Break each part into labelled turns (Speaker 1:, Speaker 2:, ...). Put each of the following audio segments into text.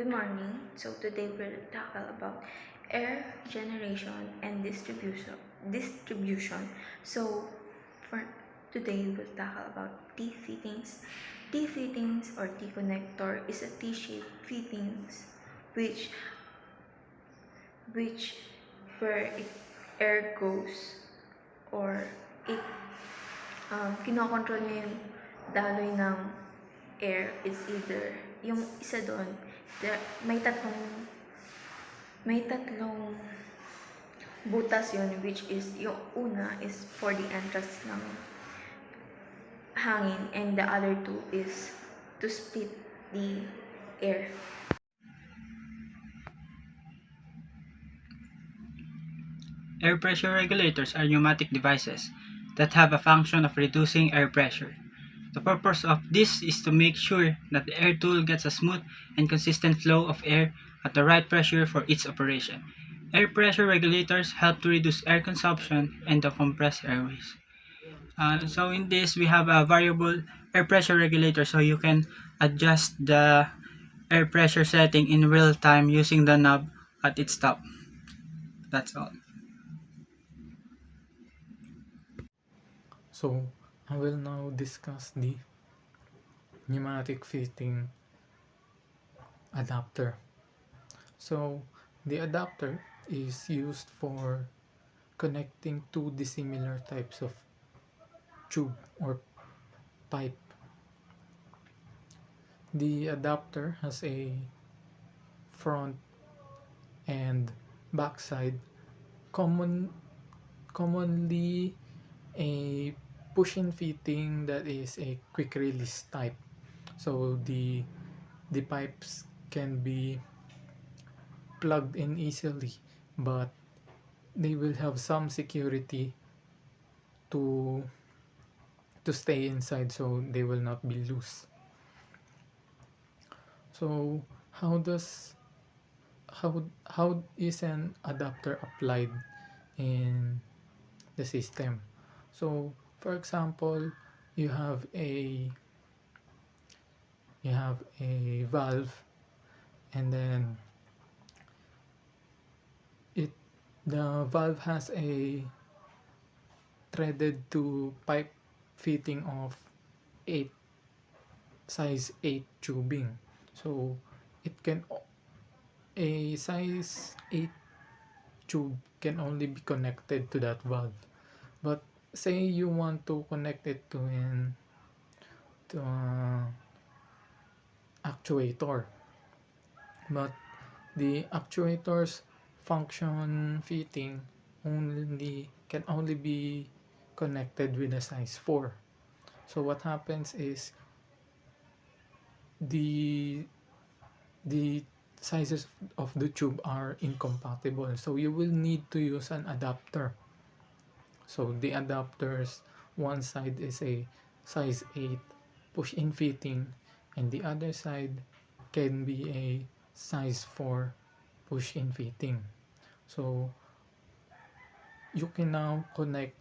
Speaker 1: Good morning. So today we'll tackle about air generation and distribution. So for today we'll tackle about T fittings. T fittings or T connector is a T-shaped fittings which which where air goes or it kinokontrol niya yung daloy ng air is either yung isa doon may tatlong butas yun, which is yung una is for the entrance ng hangin and the other two is to split the air.
Speaker 2: Air pressure regulators are pneumatic devices that have a function of reducing air pressure. The purpose of this is to make sure that the air tool gets a smooth and consistent flow of air at the right pressure for its operation. Air pressure regulators help to reduce air consumption and the compressed airways. So in this, we have a variable air pressure regulator, so you can adjust the air pressure setting in real time using the knob at its top. That's all.
Speaker 3: So, I will now discuss the pneumatic fitting adapter. So, the adapter is used for connecting two dissimilar types of tube or pipe. The adapter has a front and back side, commonly a push-in fitting that is a quick release type. So the pipes can be plugged in easily, but they will have some security to stay inside, so they will not be loose. So how is an adapter applied in the system? So for example, you have a valve, and then the valve has a threaded to pipe fitting of size 8 tubing. So a size 8 tube can only be connected to that valve. But say you want to connect it to an actuator, but the actuator's function fitting can only be connected with a size 4. So what happens is the sizes of the tube are incompatible, so you will need to use an adapter. So the adapters, one side is a size 8 push-in fitting, and the other side can be a size 4 push-in fitting. So you can now connect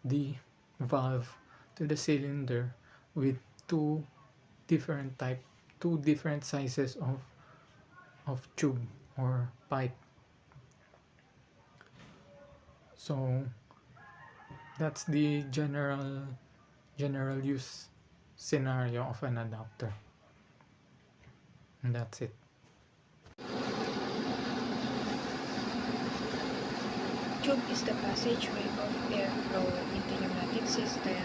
Speaker 3: the valve to the cylinder with two different sizes of tube or pipe. So that's the general use scenario of an adapter, and that's it.
Speaker 4: Tube is the passageway of airflow into pneumatic system.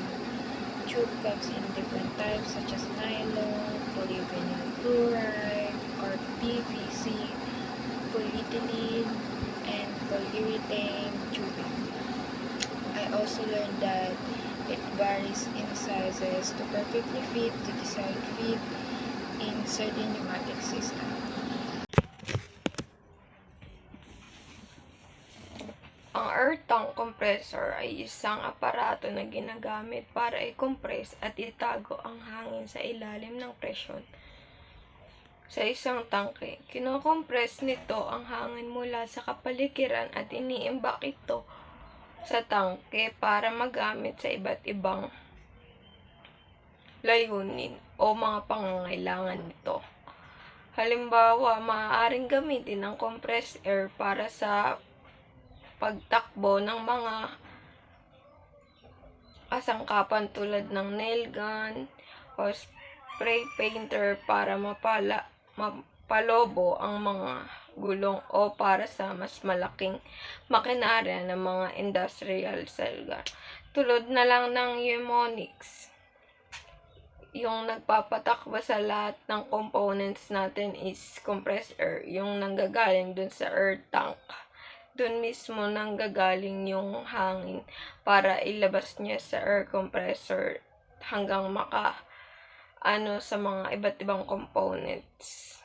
Speaker 4: Tube comes in different types such as nylon, polyvinyl chloride, or PVC, polyethylene, and polyurethane tubing. I also learned that it varies in sizes to perfectly fit the desired fit in certain pneumatic system.
Speaker 1: Ang air tank compressor ay isang aparato na ginagamit para i-compress at itago ang hangin sa ilalim ng presyon. Sa isang tangke, kinokompress nito ang hangin mula sa kapaligiran at iniimbak ito sa tangke para magamit sa iba't ibang layunin o mga pangangailangan nito. Halimbawa, maaaring gamitin ang compressed air para sa pagtakbo ng mga kasangkapan tulad ng nail gun o spray painter para mapalobo ang mga gulong o para sa mas malaking makinarya ng mga industrial cell gun. Tulad na lang ng mnemonics, yung nagpapatakbo sa lahat ng components natin is compressed air, yung nanggagaling dun sa air tank. Dun mismo nanggagaling yung hangin para ilabas niya sa air compressor hanggang sa mga iba't ibang components.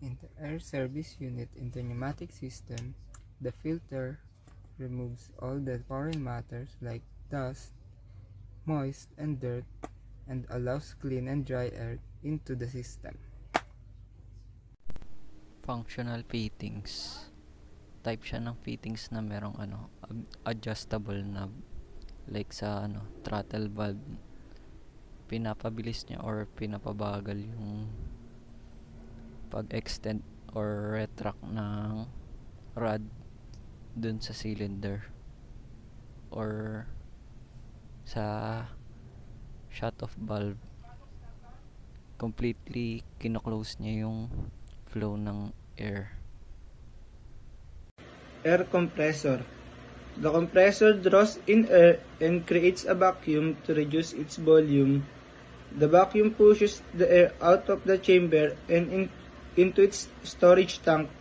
Speaker 5: In the air service unit in the pneumatic system, the filter removes all the foreign matters like dust, moist, and dirt, and allows clean and dry air into the system.
Speaker 6: Functional fittings. Type siya ng fittings na merong adjustable knob. Like sa throttle valve. Pinapabilis niya or pinapabagal yung pag-extend or retract ng rod dun sa cylinder or sa shut-off valve. Completely kino-close niya yung flow ng air.
Speaker 7: Air compressor. The compressor draws in air and creates a vacuum to reduce its volume. The vacuum pushes the air out of the chamber and into its storage tank.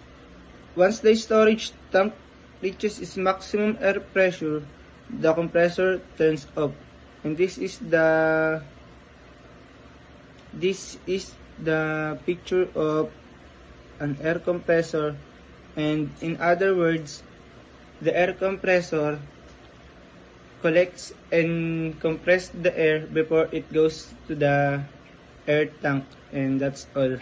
Speaker 7: Once the storage tank reaches its maximum air pressure, the compressor turns off. And this is the picture of an air compressor, and in other words, the air compressor collects and compresses the air before it goes to the air tank, and that's all.